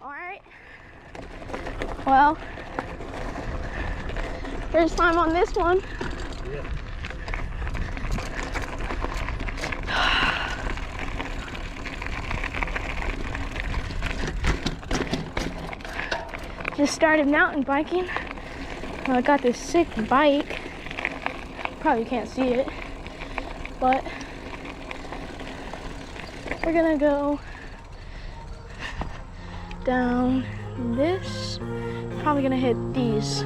All right. Well, first time on this one. Yeah. Just started mountain biking. Well, I got this sick bike. Probably can't see it, but we're gonna go down this. Probably gonna hit these.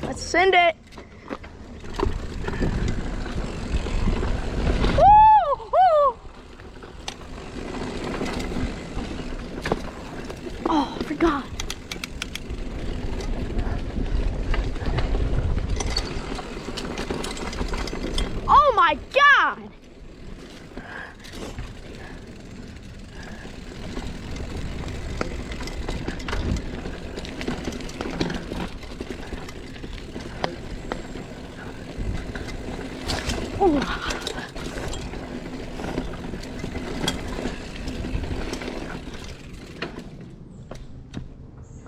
Let's send it. Woo! Woo! Oh, I forgot. Oh my God! Ooh.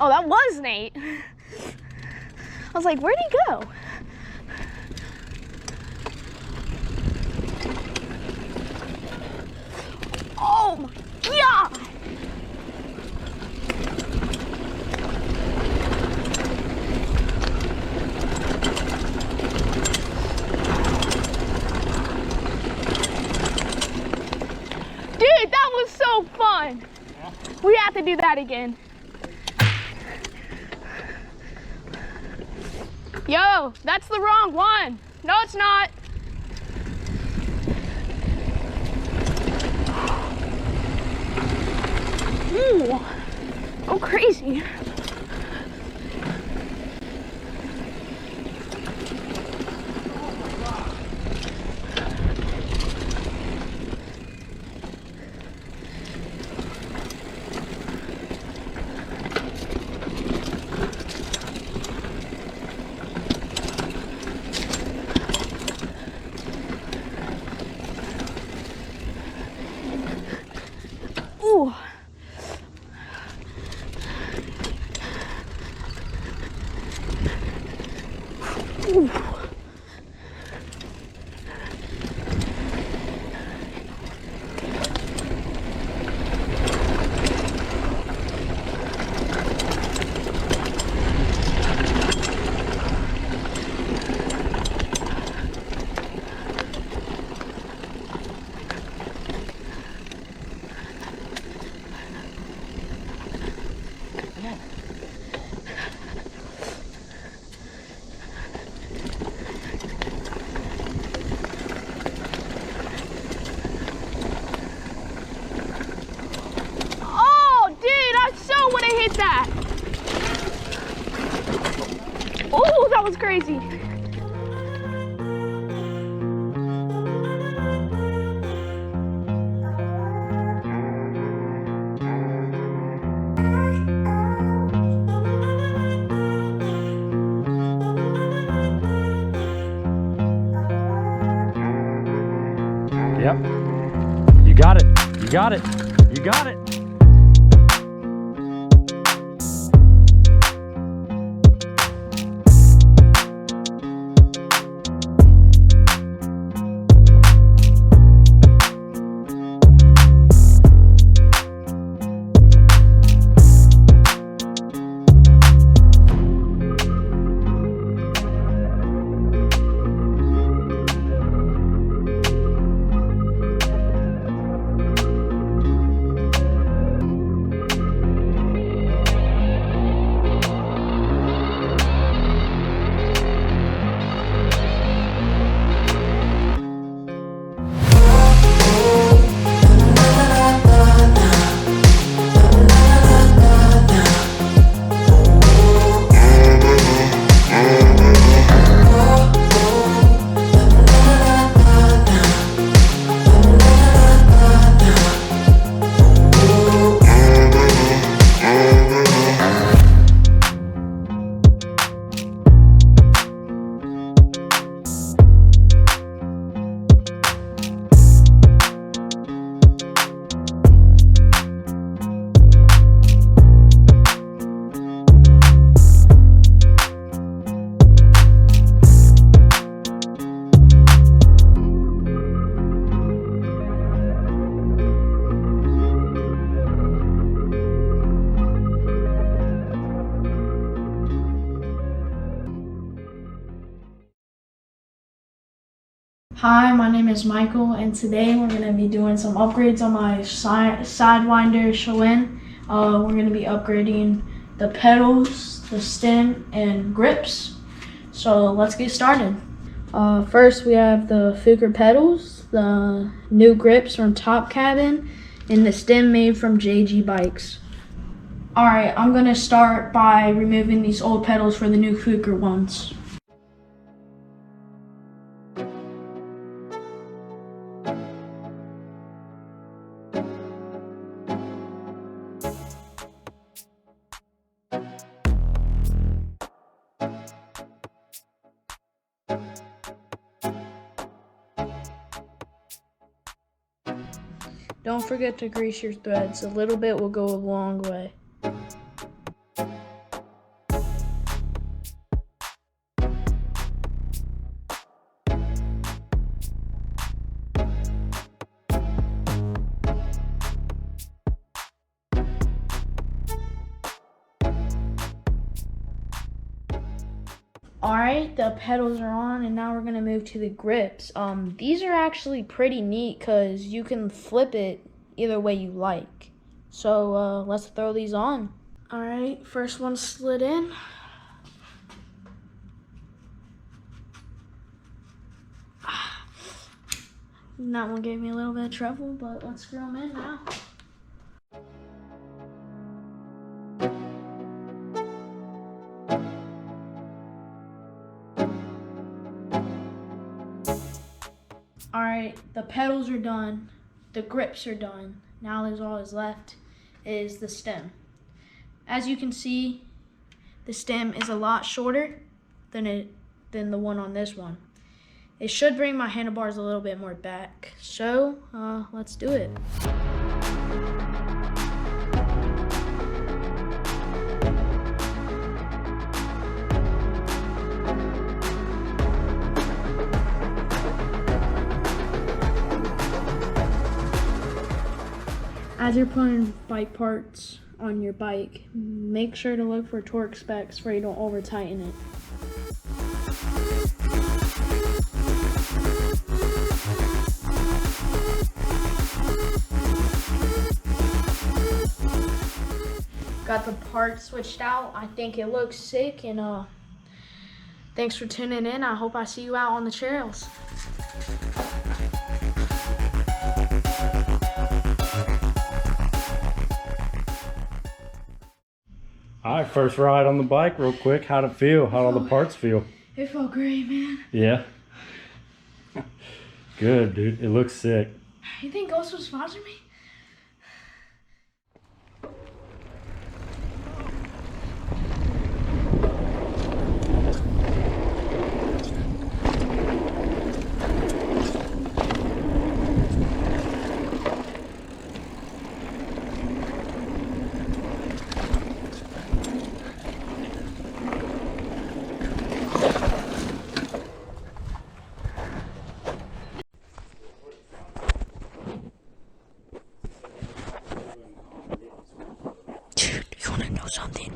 Oh, that was Nate. I was like, where'd he go? Oh my God! Dude, that was so fun. Yeah. We have to do that again. Yo, that's the wrong one. No, it's not. Ooh, go crazy. Ooh. Ooh. Oh, that was crazy. Yep. You got it. You got it. You got it. Hi, my name is Michael, and today we're going to be doing some upgrades on my Sidewinder Schwinn. We're going to be upgrading the pedals, the stem, and grips. So let's get started. First, we have the Fuker pedals, the new grips from Top Cabin, and the stem made from JG Bikes. Alright, I'm going to start by removing these old pedals for the new Fuker ones. Don't forget to grease your threads. A little bit will go a long way. Alright, the pedals are on, and now we're going to move to the grips. These are actually pretty neat because you can flip it either way you like. So let's throw these on. Alright, first one slid in. That one gave me a little bit of trouble, but let's screw them in now. Alright, the pedals are done, the grips are done. Now there's all that's left is the stem. As you can see, the stem is a lot shorter than the one on this one. It should bring my handlebars a little bit more back. So, let's do it. As you're putting bike parts on your bike, make sure to look for torque specs where you don't over tighten it. Got the parts switched out. I think it looks sick, and thanks for tuning in. I hope I see you out on the trails. All right, first ride on the bike real quick. How'd it feel? How'd all the parts feel? It felt great, man. Yeah? Good, dude. It looks sick. You think Ghost would sponsor me? something.